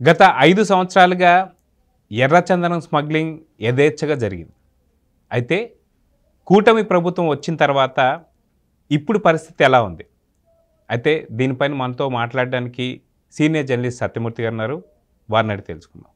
గత 5 సంవత్సరాలుగా ఎర్రచందనం స్మగ్లింగ్ యథేచ్ఛగా జరిగింది. అయితే కూటమి ప్రభుత్వం వచ్చిన తర్వాత ఇప్పుడు పరిస్థితి ఎలా ఉంది? అయితే దీనిపైన మనతో మాట్లాడడానికి సీనియర్ జర్నలిస్ట్ సత్యమూర్తి గారు ఉన్నారు. వారిని అడిగి తెలుసుకుందాం.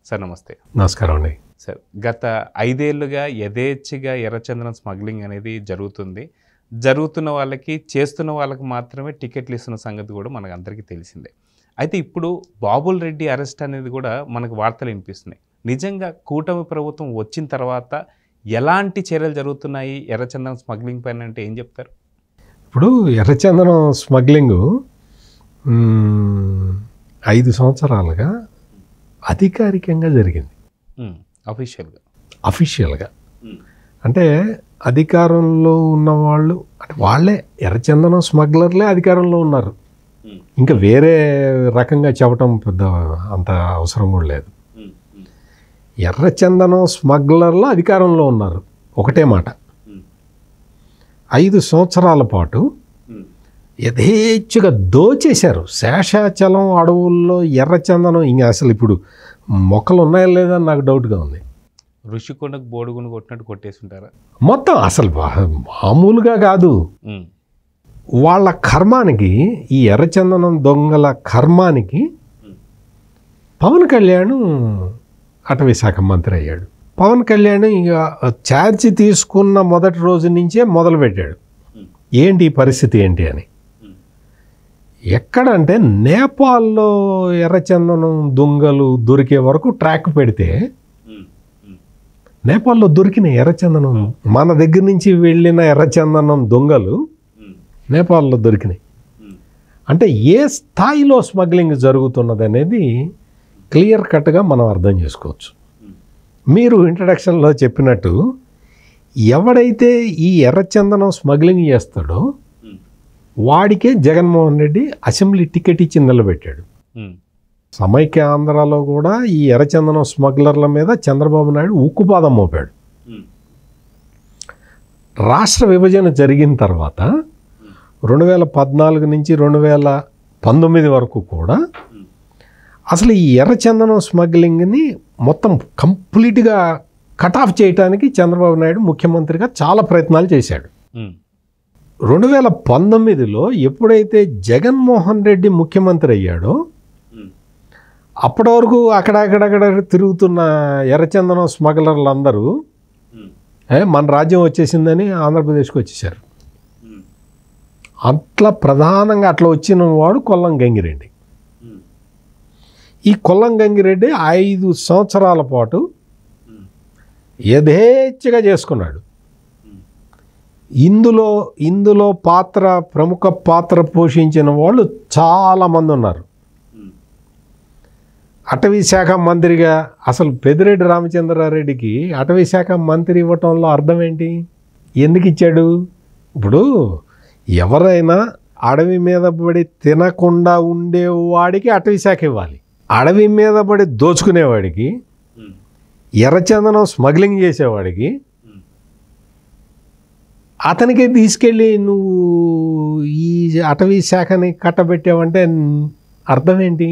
సార్ నమస్తే. నమస్కారం అండి. సార్, గత 5 ఏళ్లుగా యథేచ్ఛగా ఎర్రచందనం స్మగ్లింగ్ అనేది జరుగుతుంది. జరుగుతున్న వాళ్ళకి, చేస్తున్న వాళ్ళకి మాత్రమే టికెట్లు ఇస్తున్న సంగతి కూడా మనకు అందరికీ తెలిసిందే. అయితే ఇప్పుడు బాబుల్ రెడ్డి అరెస్ట్ అనేది కూడా మనకు వార్తలు వినిపిస్తున్నాయి. నిజంగా కూటమి ప్రభుత్వం వచ్చిన తర్వాత ఎలాంటి చర్యలు జరుగుతున్నాయి ఎర్రచందనం స్మగ్లింగ్ పైన అంటే ఏం చెప్తారు? ఇప్పుడు ఎర్రచందనం స్మగ్లింగు 5 సంవత్సరాలుగా అధికారికంగా జరిగింది. అఫీషియల్గా అంటే అధికారంలో ఉన్నవాళ్ళు, అంటే వాళ్ళే ఎర్రచందనం స్మగ్లర్లే అధికారంలో ఉన్నారు. ఇంకా వేరే రకంగా చెప్పటం పెద్ద అంత అవసరం కూడా లేదు. ఎర్రచందనం స్మగ్లర్లు అధికారంలో ఉన్నారు. ఒకటే మాట. 5 సంవత్సరాల పాటు యథేచ్ఛగా దోచేశారు. శేషాచలం అడవుల్లో ఎర్రచందనం ఇంకా అసలు ఇప్పుడు మొక్కలు ఉన్నాయా లేదా నాకు డౌట్గా ఉంది. ఋషికొండకు బోడుగును కొట్టినట్టు కొట్టేసి ఉంటారా మొత్తం? అసలు మామూలుగా కాదు. వాళ్ళ కర్మానికి, ఈ ఎర్రచందనం దొంగల కర్మానికి పవన్ కళ్యాణ్ అటవీ శాఖ మంత్రి అయ్యాడు. పవన్ కళ్యాణ్ ఇక ఛార్జ్ తీసుకున్న మొదటి రోజు నుంచే మొదలుపెట్టాడు ఏంటి ఈ పరిస్థితి ఏంటి అని. ఎక్కడంటే నేపాల్లో ఎర్రచందనం దొంగలు దొరికే వరకు ట్రాక్ పెడితే నేపాల్లో దొరికిన ఎర్రచందనం, మన దగ్గర నుంచి వెళ్ళిన ఎర్రచందనం దొంగలు నేపాల్లో దొరికినాయి. అంటే ఏ స్థాయిలో స్మగ్లింగ్ జరుగుతున్నది అనేది క్లియర్ కట్గా మనం అర్థం చేసుకోవచ్చు. మీరు ఇంట్రడక్షన్లో చెప్పినట్టు ఎవడైతే ఈ ఎర్రచందనం స్మగ్లింగ్ చేస్తాడో వాడికే జగన్మోహన్ రెడ్డి అసెంబ్లీ టికెట్ ఇచ్చి నిలబెట్టాడు. సమైక్య ఆంధ్రాలో కూడా ఈ ఎర్రచందనం స్మగ్లర్ల మీద చంద్రబాబు నాయుడు ఉక్కుపాదం మోపాడు. రాష్ట్ర విభజన జరిగిన తర్వాత 2014 నుంచి 2019 వరకు కూడా అసలు ఈ ఎర్రచందనం స్మగ్లింగ్ని మొత్తం కంప్లీట్గా కట్ ఆఫ్ చేయడానికి చంద్రబాబు నాయుడు ముఖ్యమంత్రిగా చాలా ప్రయత్నాలు చేశాడు. 2019లో ఎప్పుడైతే జగన్మోహన్ రెడ్డి ముఖ్యమంత్రి అయ్యాడో అప్పటి వరకు అక్కడక్కడ తిరుగుతున్న ఎర్రచందనం స్మగ్లర్లందరూ మన రాజ్యం వచ్చేసిందని ఆంధ్రప్రదేశ్కి వచ్చేసారు. అట్లా ప్రధానంగా అట్లా వచ్చిన వాడు కొల్లం గంగిరెడ్డి. ఈ కొల్లం గంగిరెడ్డి 5 సంవత్సరాల పాటు యథేచ్ఛగా చేసుకున్నాడు. ఇందులో ప్రముఖ పాత్ర పోషించిన వాళ్ళు చాలామంది ఉన్నారు. అటవీ శాఖ మంత్రిగా అసలు పెద్దిరెడ్డి రామచంద్రారెడ్డికి అటవీ శాఖ మంత్రి ఇవ్వటంలో అర్థం ఏంటి? ఎందుకు ఇచ్చాడు? ఇప్పుడు ఎవరైనా అడవి మీద పడి తినకుండా ఉండేవాడికి అటవీ శాఖ ఇవ్వాలి. అడవి మీద పడి దోచుకునేవాడికి, ఎర్రచందనం స్మగ్లింగ్ చేసేవాడికి అతనికే తీసుకెళ్ళి నువ్వు ఈ అటవీ శాఖని కట్టబెట్టావంటే అర్థం ఏంటి?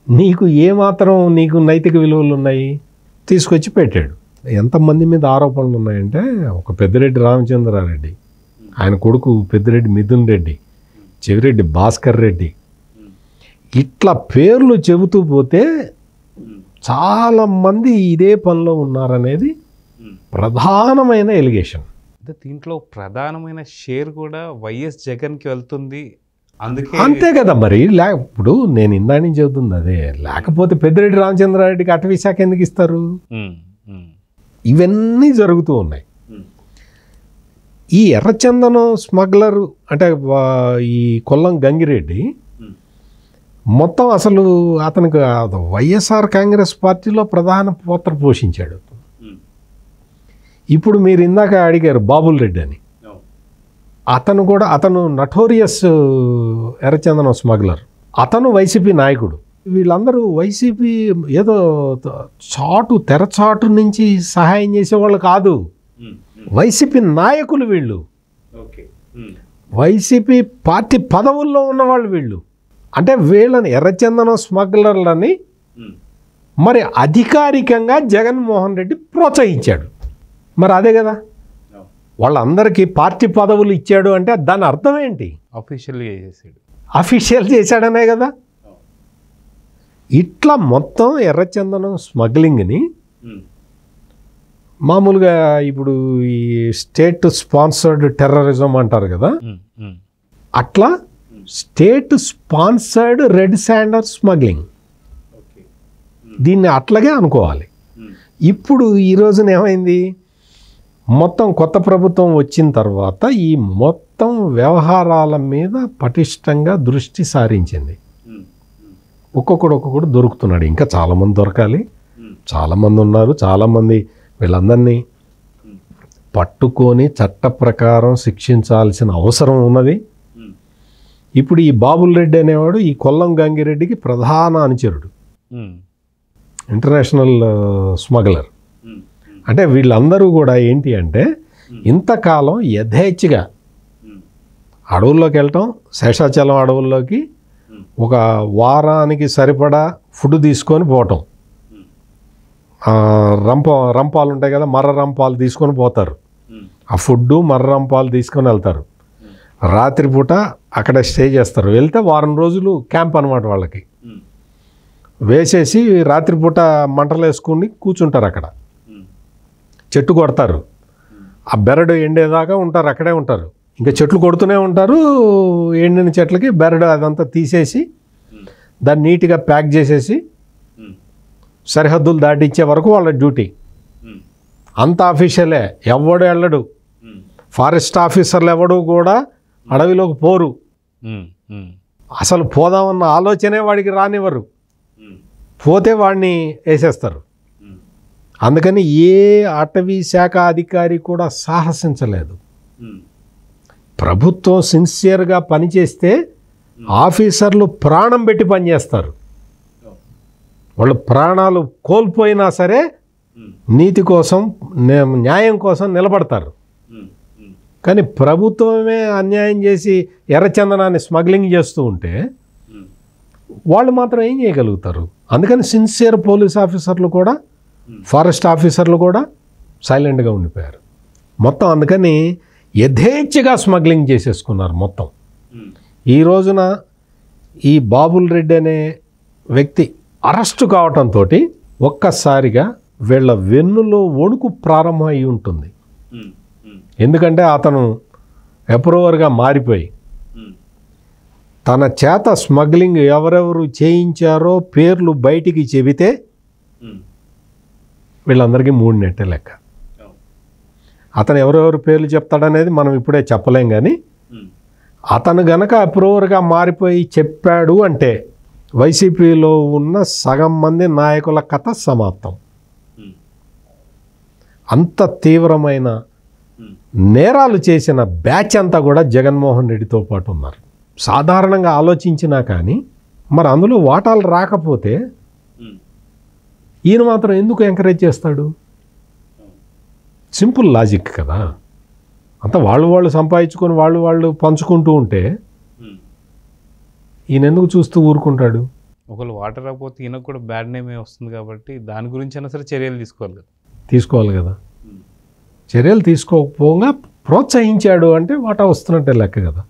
నీకు ఏమాత్రం నీకు నైతిక విలువలు ఉన్నాయి? తీసుకొచ్చి పెట్టాడు. ఎంతమంది మీద ఆరోపణలు ఉన్నాయంటే, ఒక పెద్దిరెడ్డి రామచంద్రారెడ్డి, ఆయన కొడుకు పెద్దిరెడ్డి మిథున్ రెడ్డి, చెవిరెడ్డి భాస్కర్ రెడ్డి, ఇట్లా పేర్లు చెబుతూ పోతే చాలామంది ఇదే పనిలో ఉన్నారనేది ప్రధానమైన ఎలిగేషన్. దీంట్లో ప్రధానమైన షేర్ కూడా వైఎస్ జగన్కి వెళ్తుంది. అందుకే అంతే కదా మరి. ఇప్పుడు నేను ఇందాని చెబుతుంది అదే. లేకపోతే పెద్దిరెడ్డి రామచంద్రారెడ్డికి అటవీ శాఖ ఎందుకు ఇస్తారు? ఇవన్నీ జరుగుతూ ఉన్నాయి. ఈ ఎర్రచందనం స్మగ్లర్ అంటే ఈ కొల్లం గంగిరెడ్డి మొత్తం అసలు అతనికి వైఎస్ఆర్ కాంగ్రెస్ పార్టీలో ప్రధాన పాత్ర పోషించాడు. ఇప్పుడు మీరు ఇందాక అడిగారు బాబుల్ రెడ్డి అని. అతను నటోరియస్ ఎర్రచందనం స్మగ్లర్. అతను వైసీపీ నాయకుడు. వీళ్ళందరూ వైసీపీ ఏదో తెరచాటు నుంచి సహాయం చేసేవాళ్ళు కాదు. వైసీపీ నాయకులు వీళ్ళు. వైసీపీ పార్టీ పదవుల్లో ఉన్నవాళ్ళు వీళ్ళు. అంటే వీళ్ళని ఎర్రచందనం స్మగ్లర్లని మరి అధికారికంగా జగన్మోహన్ రెడ్డి ప్రోత్సహించాడు. మరి అదే కదా, వాళ్ళందరికీ పార్టీ పదవులు ఇచ్చాడు అంటే దాని అర్థం ఏంటి? అఫీషియల్ చేశాడనే కదా. ఇట్లా మొత్తం ఎర్రచందనం స్మగ్లింగ్ని మామూలుగా ఇప్పుడు ఈ స్టేట్ స్పాన్సర్డ్ టెర్రరిజం అంటారు కదా, అట్లా state sponsored red sanders smuggling, దీన్ని అట్లాగే అనుకోవాలి. ఇప్పుడు ఈ రోజున ఏమైంది, మొత్తం కొత్త ప్రభుత్వం వచ్చిన తర్వాత ఈ మొత్తం వ్యవహారాల మీద పటిష్టంగా దృష్టి సారించింది. ఒక్కొక్కడు దొరుకుతున్నాడు, ఇంకా చాలామంది దొరకాలి, చాలామంది ఉన్నారు, చాలామంది వీళ్ళందరినీ పట్టుకొని చట్ట ప్రకారం శిక్షించాల్సిన అవసరం ఉన్నది. ఇప్పుడు ఈ బాబుల్ రెడ్డి అనేవాడు ఈ కొల్లం గంగిరెడ్డికి ప్రధాన అనుచరుడు, ఇంటర్నేషనల్ స్మగ్లర్. అంటే వీళ్ళందరూ కూడా ఏంటి అంటే ఇంతకాలం యథేచ్ఛగా అడవుల్లోకి వెళ్ళటం, శేషాచలం అడవుల్లోకి ఒక వారానికి సరిపడా ఫుడ్ తీసుకొని పోవటం, రంపాలు ఉంటాయి కదా, మర్ర రంపాలు తీసుకొని పోతారు, ఆ ఫుడ్డు మర్ర రంపాలు తీసుకొని వెళ్తారు, రాత్రిపూట అక్కడ స్టే చేస్తారు, వెళ్తే వారం రోజులు క్యాంప్ అనమాట వాళ్ళకి వేసేసి రాత్రిపూట మంటలు వేసుకుని కూర్చుంటారు, అక్కడ చెట్టు కొడతారు, ఆ బెరడు ఎండేదాకా ఉంటారు, అక్కడే ఉంటారు, ఇంకా చెట్లు కొడుతూనే ఉంటారు, ఎండిన చెట్లకి బెరడు అదంతా తీసేసి దాన్ని నీట్గా ప్యాక్ చేసేసి సరిహద్దులు దాటించే వరకు వాళ్ళ డ్యూటీ. అంత ఆఫీషియలే, ఎవడు వెళ్ళడు, ఫారెస్ట్ ఆఫీసర్లు ఎవడు కూడా అడవిలోకి పోరు, అసలు పోదామన్న ఆలోచనే వాడికి రానివ్వరు, పోతే వాడిని వేసేస్తారు. అందుకని ఏ అటవీ శాఖ అధికారి కూడా సాహసించలేదు. ప్రభుత్వం సిన్సియర్గా పనిచేస్తే ఆఫీసర్లు ప్రాణం పెట్టి పనిచేస్తారు, వాళ్ళు ప్రాణాలు కోల్పోయినా సరే నీతి కోసం న్యాయం కోసం నిలబడతారు. కానీ ప్రభుత్వమే అన్యాయం చేసి ఎర్రచందనాన్ని స్మగ్లింగ్ చేస్తూ ఉంటే వాళ్ళు మాత్రం ఏం చేయగలుగుతారు? అందుకని సిన్సియర్ పోలీస్ ఆఫీసర్లు కూడా ఫారెస్ట్ ఆఫీసర్లు కూడా సైలెంట్గా ఉండిపోయారు మొత్తం. అందుకని యథేచ్ఛగా స్మగ్లింగ్ చేసేసుకున్నారు మొత్తం. ఈ రోజున ఈ బాబుల్ రెడ్డి అనే వ్యక్తి అరెస్టు కావటంతో ఒక్కసారిగా వీళ్ళ వెన్నులో వణుకు ప్రారంభం అయి ఉంటుంది. ఎందుకంటే అతను అప్రూవర్గా మారిపోయి తన చేత స్మగ్లింగ్ ఎవరెవరు చేయించారో పేర్లు బయటికి చెబితే వీళ్ళందరికీ 3 నెట్టే లెక్క. అతను ఎవరెవరు పేర్లు చెప్తాడనేది మనం ఇప్పుడే చెప్పలేం, కానీ అతను గనక అప్రూవర్గా మారిపోయి చెప్పాడు అంటే వైసీపీలో ఉన్న సగం మంది నాయకుల కథ సమాప్తం. అంత తీవ్రమైన నేరాలు చేసిన బ్యాచ్ అంతా కూడా జగన్మోహన్ రెడ్డితో పాటు ఉన్నారు. సాధారణంగా ఆలోచించినా కానీ మరి అందులో వాటాలు రాకపోతే ఈయన మాత్రం ఎందుకు ఎంకరేజ్ చేస్తాడు? సింపుల్ లాజిక్ కదా. అంతా వాళ్ళు సంపాదించుకొని వాళ్ళు పంచుకుంటూ ఉంటే ఈయన ఎందుకు చూస్తూ ఊరుకుంటాడు? ఒకళ్ళు వాటర్ రాకపోతే ఈయనకు కూడా బ్యాడ్ నేమే వస్తుంది కాబట్టి దాని గురించి అయినా సరే చర్యలు తీసుకోవాలి కదా. చర్యలు తీసుకోకపోగా ప్రోత్సహించాడు అంటే వాటా వస్తున్నట్టే లెక్క కదా.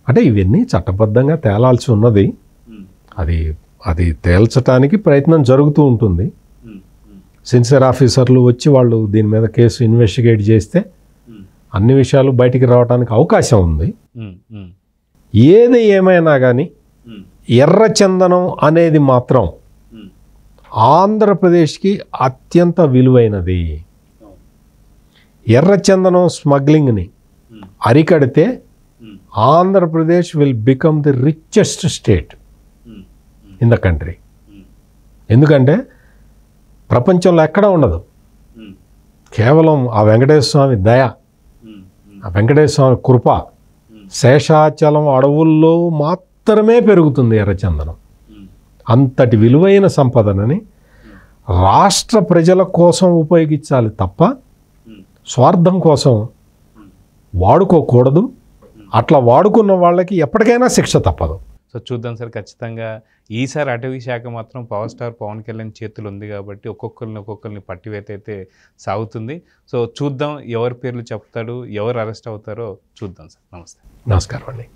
అంటే ఇవన్నీ చట్టబద్ధంగా తేలాల్సి ఉన్నది. అది తేల్చడానికి ప్రయత్నం జరుగుతూ ఉంటుంది. సిన్సియర్ ఆఫీసర్లు వచ్చి వాళ్ళు దీని మీద కేసు ఇన్వెస్టిగేట్ చేస్తే అన్ని విషయాలు బయటికి రావడానికి అవకాశం ఉంది. ఏది ఏమైనా కానీ ఎర్రచందనం అనేది మాత్రం ఆంధ్రప్రదేశ్కి అత్యంత విలువైనది. ఎర్రచందనం స్మగ్లింగ్ని అరికడితే Andhra Pradesh will become the richest state in the country. ఎందుకంటే ప్రపంచంలో ఎక్కడా ఉండదు, కేవలం ఆ వెంకటేశ్వర స్వామి దయ, ఆ వెంకటేశ్వర స్వామి కృప, శేషాచలం అడవుల్లో మాత్రమే పెరుగుతుంది ఎర్రచందనం. అంతటి విలువైన సంపదనని రాష్ట్ర ప్రజల కోసం ఉపయోగించాలి తప్ప స్వార్థం కోసం వాడుకోకూడదు. అట్లా వాడుకున్న వాళ్ళకి ఎప్పటికైనా శిక్ష తప్పదు. సో చూద్దాం సార్, ఖచ్చితంగా ఈసారి అటవీ శాఖ మాత్రం పవర్ స్టార్ పవన్ కళ్యాణ్ చేతులు ఉంది కాబట్టి ఒక్కొక్కరిని పట్టివేతైతే సాగుతుంది. సో చూద్దాం ఎవరి పేర్లు చెప్తాడు, ఎవరు అరెస్ట్ అవుతారో చూద్దాం సార్. నమస్తే. నమస్కారం అండి.